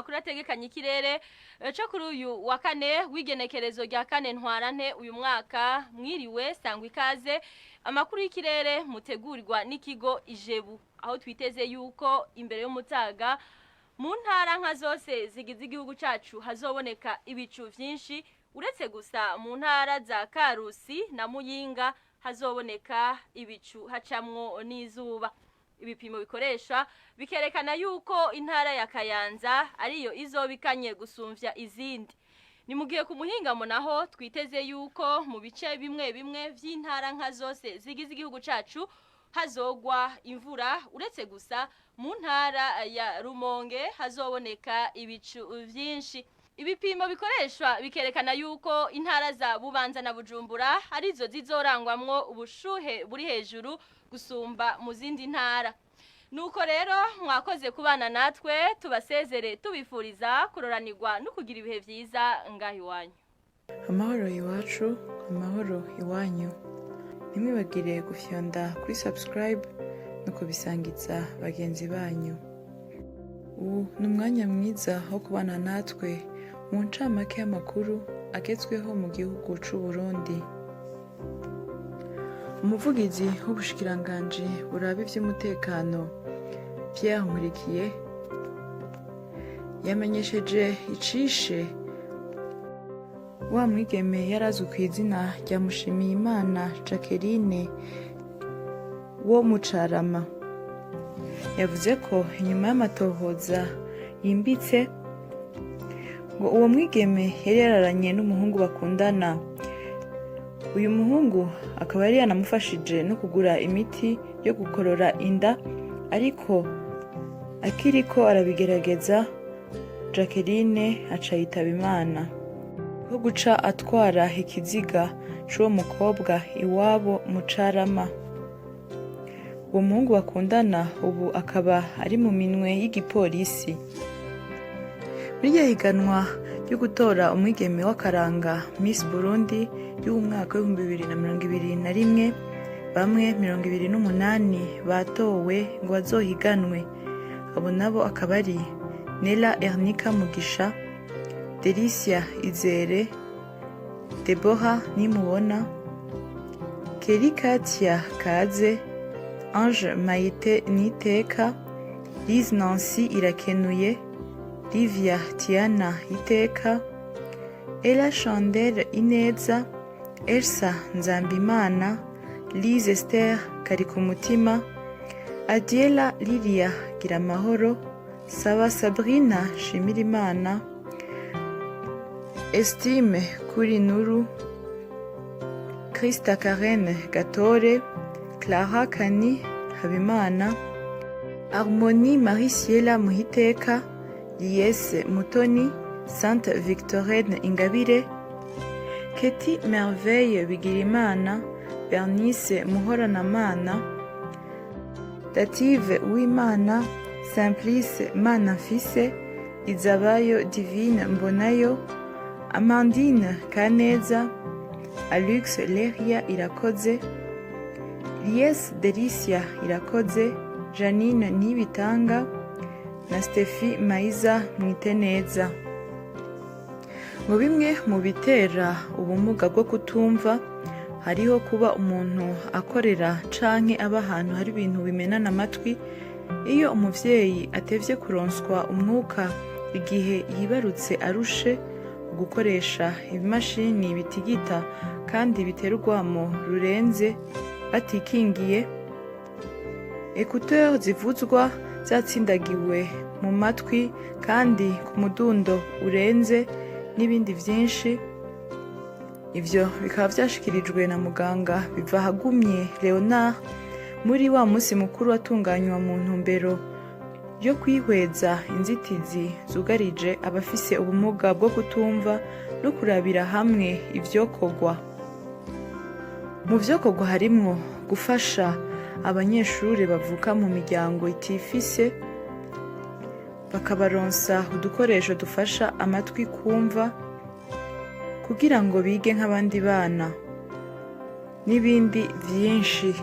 makuru ategekanye ikirere cyo kuri uyu wa kane w'igenekerezo rya kane ntwarante uyu mwaka. Mwiriwe sangwa ikaze amakuru y'ikirere mutegurirwa n'ikigo Ijebu, aho twiteze yuko imbere y'umutaga mu ntara nka zose zigize igihugu cacu hazoboneka ibicu vyinshi, uretse gusa mu ntara za Karusi na Muyinga hazoboneka ibicu hacamwo n'izuba. Ibipimo bikoresha bikerekana yuko intara ya Kayanza ariyo izobikanye gusumvya izindi. Ni mugiye ku muhingamo naho twiteze yuko mu bice bimwe bimwe vy'intara nka zose zigize igihugu cacu hazogwa imvura, uretse gusa mu ntara ya Rumonge hazoboneka ibicu vyinshi. Ibipimo bikoreshwa bikerekana yuko intara za Bubanza na Bujumbura arizo zizorangwamwo ubushuhe buri hejuru gusumba mu zindi ntara. Nuko rero mwakoze kubana natwe, tubasezere tubifuriza kuroranirwa no kugira ibihe vyiza ngaho iwanyu. Amahoro iwacu, amahoro iwanyu. Ntimwibagire gufyonda kuri subscribe no kubisangiza bagenzi banyu. Ubu ni umwanya mwiza wo kubana natwe mu ncamake y'amakuru agezweho mu gihugu c'u Burundi. Umuvugizi w'ubushikiranganji buraba ivy'umutekano Pierre Nkurikiye yamenyesheje icishe wa mwigeme yarazwi kw'izina rya Mushimiyimana Jacqueline wo mu Carama. Yavuze ko inyuma y'amatohoza yimbitse ngo uwo mwigeme yari yararanye n'umuhungu bakundana. Uyu muhungu akaba yari yanamufashije no kugura imiti yo gukorora inda, ariko akiriko arabigerageza Jacqueline aca yitaba Imana. Ko guca atwara ikiziga c'uwo mukobwa iwabo mu Carama. Uwo muhungu bakundana ubu akaba ari mu minwe y'igipolisi. Muri iryo higanwa ryo gutora umwigeme w'akaranga Miss Burundi y'umwaka w'2021, bamwe 28 batowe ngo bazohiganwe. Abo nabo akaba ari Nela Ernika Mugisha, Delicia Izere, Deborah Nimubona, Kelly Katia Kaze, Ange Maite Niteka, Liz Nancy Irakenuye, Livia Tiana Iteka, Ella Chandelle Ineza, Elsa Nzambimana, Liz Esther Karikumutima, Adiela Lilia Giramahoro, Saba Sabrina Shimirimana, Estime Kurinuru, Krista Karen Gatore, Clara Kani Habimana, Harmonie Mariciela Muhiteka, Lies Mutoni, Sainte Victorine Ingabire, Keti Merveille Bigirimana, Bernice Muhoranamana, Dative Uwimana, Simplice Manafise, Izabayo Divine Mbonayo, Amandine Kaneza, Alux Leria Irakoze, Lies Delicia Irakoze, Janine Nibitanga na Steffi Maiza Mwiteneza. Mu bimwe mu bitera ubumuga bwo kutumva hariho kuba umuntu akorera canke aba ahantu hari ibintu bimenana amatwi. Iyo umuvyeyi atevye kuronswa umwuka igihe yibarutse arushe, gukoresha ibimashini bitigita kandi bitera urwamo rurenze batikingiye, écouteurs zivuzwa zatsindagiwe mu matwi kandi ku mudundo urenze n'ibindi vyinshi. Ivyo bikaba vyashikirijwe na muganga Bivahagumye Leonard muri wa musi mukuru watunganywa mu ntumbero yo kwihweza inzitizi zugarije abafise ubumuga bwo kutumva no kurabira hamwe ivyokorwa. Mu vyokorwa harimwo gufasha abanyeshuri bavuka mu miryango itifise, bakabaronsa udukoresho dufasha amatwi kumva kugira ngo bige nk'abandi bana n'ibindi vyinshi.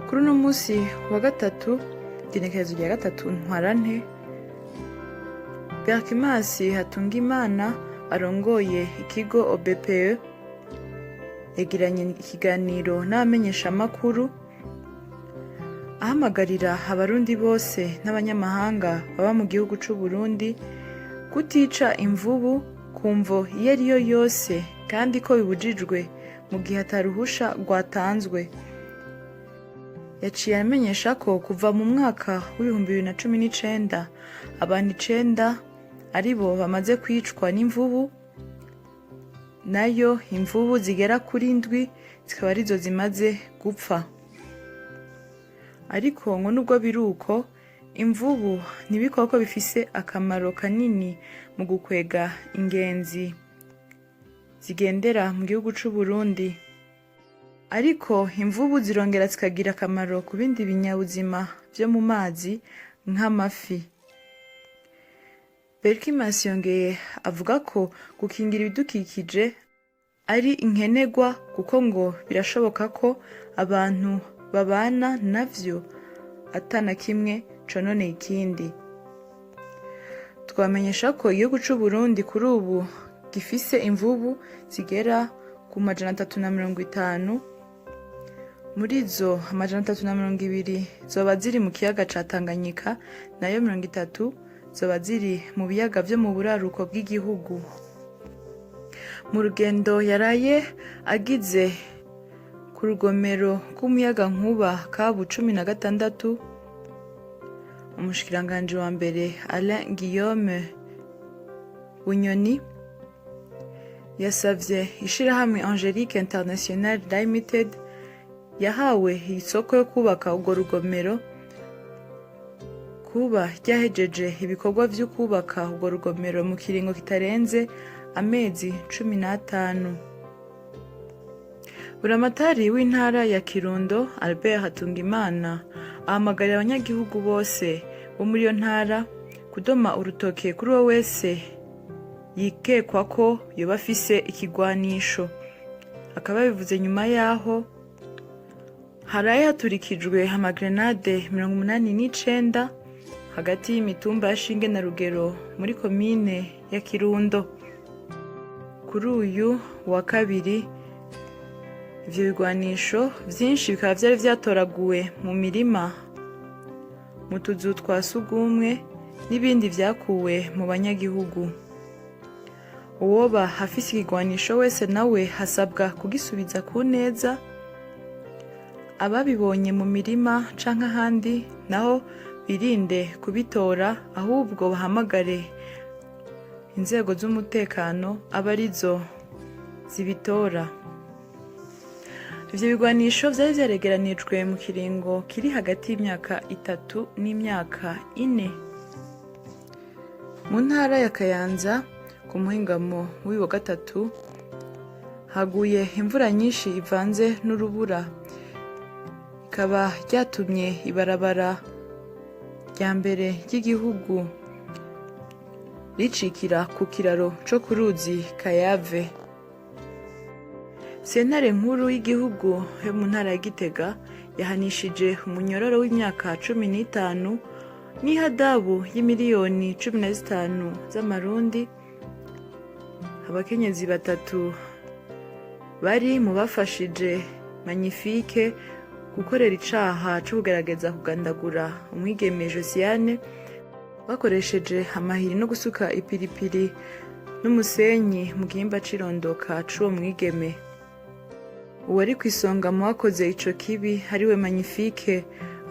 Kuri uno musi wa gatatu, igenekerezo rya gatatu ntwarante, Berkimas Hatungimana arongoye ikigo OBPE yagiranye ikiganiro n'abamenyeshamakuru ahamagarira abarundi bose n'abanyamahanga baba mu gihugu c'u Burundi kutica imvubu ku mvo iyo ari yo yose kandi ko bibujijwe mu gihe ataruhusha rwatanzwe. Yaciye amenyesha ko kuva mu mwaka w'2019 abantu 9 aribo bamaze kwicwa n'imvubu, nayo imvubu zigera kuri 7 zikaba arizo zimaze gupfa. Ariko ngo nubwo biruko, imvubu n'ibikoko bifise akamaro kanini mu gukwega ingenzi zigendera mu gihugu c'u Burundi. Ariko imvubu zirongera zikagira akamaro ku bindi binyabuzima byo mu mazi nk'amafi. Berkimas yongeye avuga ko gukingira ibidukikije ari inkenerwa kuko ngo birashoboka ko abantu babana navyo atana kimwe cononeye ikindi. Twamenyesha ko igihugu c'u Burundi kuri ubu gifise imvubu zigera ku 350. Muri zo 320 zoba ziri mu kiyaga ca Tanganyika, nayo 30 zoba ziri mu biyaga vyo mu buraruko bw'igihugu. Mu rugendo yaraye agize ku rugomero rw'umuyaga nkuba Kabu 16, umushikiranganji wa mbere Alain Guillaume Bunyoni yasavye ishirahamwe Angelique International Limited yahawe isoko yo kubaka urwo rugomero kuba ryahejeje ibikorwa vyo kubaka urwo rugomero mu kiringo kitarenze amezi 15. Buramatari w'intara ya Kirundo Albert Hatungimana ahamagarira abanyagihugu bose bo muri iyo ntara kudoma urutoke kuri uwo wese yikekwa ko yoba afise ikigwanisho. Akaba bivuze nyuma yaho haraye haturikijwe amagrenade 89 hagati y'imitumba ya Shinge na Rugero muri komine ya Kirundo. Kuri uyu wa kabiri ivyo bigwanisho vyinshi bikaba vyari vyatoraguwe mu mirima, mu tuzu twa sugumwe n'ibindi vyakuwe mu banyagihugu. Uwoba afise ikigwanisho wese nawe hasabwa kugisubiza ku neza. Ababibonye mu mirima canke ahandi naho birinde kubitora, ahubwo bahamagare inzego z'umutekano aba arizo zibitora. Ivyo bigwanisho vyari vyaregeranijwe mu kiringo kiri hagati y'imyaka 3 n'imyaka 4. Mu ntara ya Kayanza ku muhingamo w'uyu wa gatatu haguye imvura nyinshi ivanze n'urubura, ikaba ryatumye ibarabara rya mbere ry'igihugu ricikira ku kiraro co ku ruzi Kayave. Sentare nkuru y'igihugu yo mu ntara ya Gitega yahanishije umunyororo w'imyaka 15 n'ihadabu y'imiliyoni 15 z'amarundi abakenyezi 3 bari mu bafashije Magnifique gukorera icaha cyo kugerageza kugandagura umwigeme Josiane bakoresheje amahiri no gusuka ipiripiri n'umusenyi mu gihimba cirondoka c'uwo mwigeme. Uwari kwisonga mu wakoze ico kibi hariwe Magnifique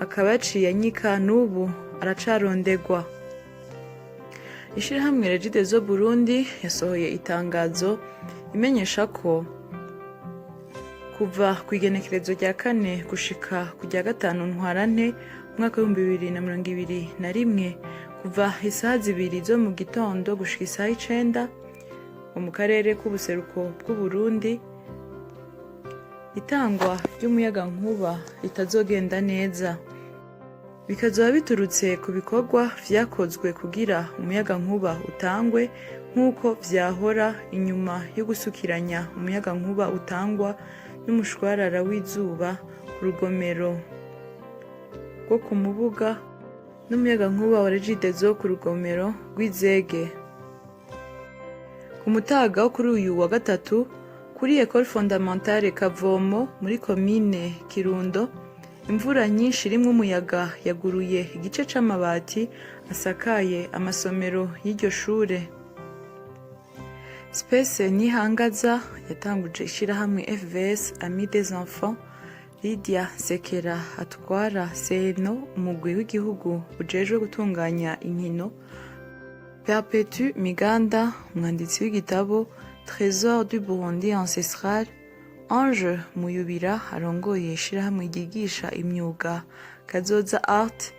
akaba yaciye anyika n'ubu aracarondegwa. Ishirahamwe Regideso Burundi yasohoye itangazo imenyesha ko kuva ku igenekerezo rya 4 gushika ku rya 5 Ntwarante umwaka wa 2021 kuva isaha 2 zo mu gitondo gushika isaha 9 mu karere k'ubuseruko bw'u Burundi itangwa ry'umuyaga nkuba ritazogenda neza. Bikazoba biturutse ku bikorwa vyakozwe kugira umuyaga nkuba utangwe nk'uko vyahora inyuma yo gusukiranya umuyaga nkuba utangwa n'umushwarara w'izuba ku rugomero rwo ku Mubuga n'umuyagankuba wa Regideso ku rugomero rw'Izege. Ku mutaga wo kuri uyu wa gatatu kuri Ecole Fondamentale Kavomo muri komine Kirundo, imvura nyinshi irimwo umuyaga yaguruye igice c'amabati asakaye amasomero y'iryo shure. Space Nihangaza yatanguje ishirahamwe FVS Amis des Enfants. Lydia Sekera atwara Seno, umugwi w'igihugu ujejwe gutunganya inkino. Perpetu Miganda, umwanditsi w'igitabo Trésor du Burundi Ancestral. Ange Muyubira arongoye ishirahamwe ryigisha imyuga Kazoza Art.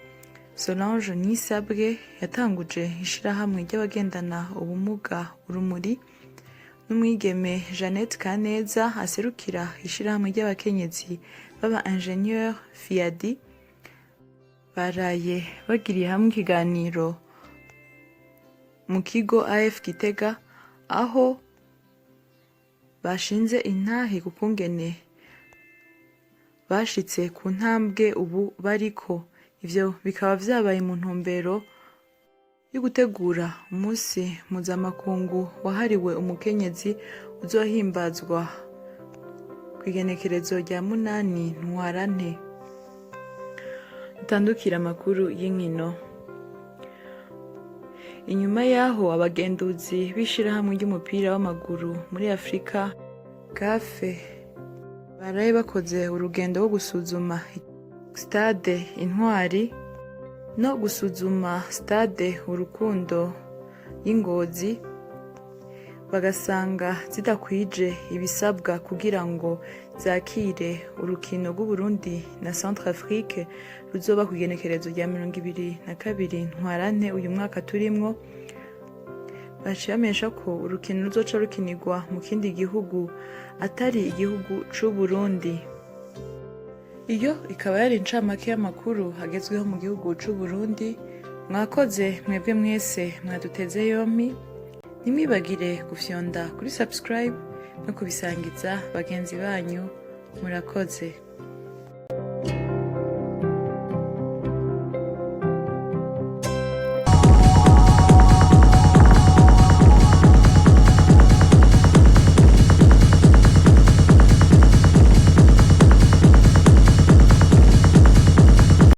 Solange Nisabwe yatanguje ishirahamwe ry'abagendana ubumuga Urumuri. N'umwigeme Jeannette Kaneza aserukira ishirahamwe ry'abakenyezi baba ingénieur Fiadi. Baraye bagiriye hamwe ikiganiro mu kigo AF Gitega, aho bashinze intahe ku kungene bashitse ku ntambwe ubu bariko. Ivyo bikaba vyabaye mu ntumbero yo gutegura umunsi mpuzamakungu wahariwe umukenyezi uzohimbazwa kw'igenekerezo rya 8 Ntwarante. Dutandukira amakuru y'inkino. Inyuma yaho abagenduzi b'ishirahamwe ry'umupira w'amaguru muri Afrika CAF baraye bakoze urugendo rwo gusuzuma stade Intwari no gusuzuma stade Urukundo y'Ingozi, bagasanga zidakwije ibisabwa kugira ngo zakire urukino rw'Uburundi na Centrafrique ruzoba ku igenekerezo rya 22 Ntwarante uyu mwaka turimwo. Baciye bamenyesha ko urukino ruzoca rukinirwa mu kindi gihugu atari igihugu c'Uburundi. Iyo ikaba yari incamake y'amakuru hagezweho mu gihugu c'Uburundi. Mwakoze mwebwe mwese mwaduteze yompi. Nimwibagire gufyonda kuri subscribe no kubisangiza bagenzi banyu. Murakoze.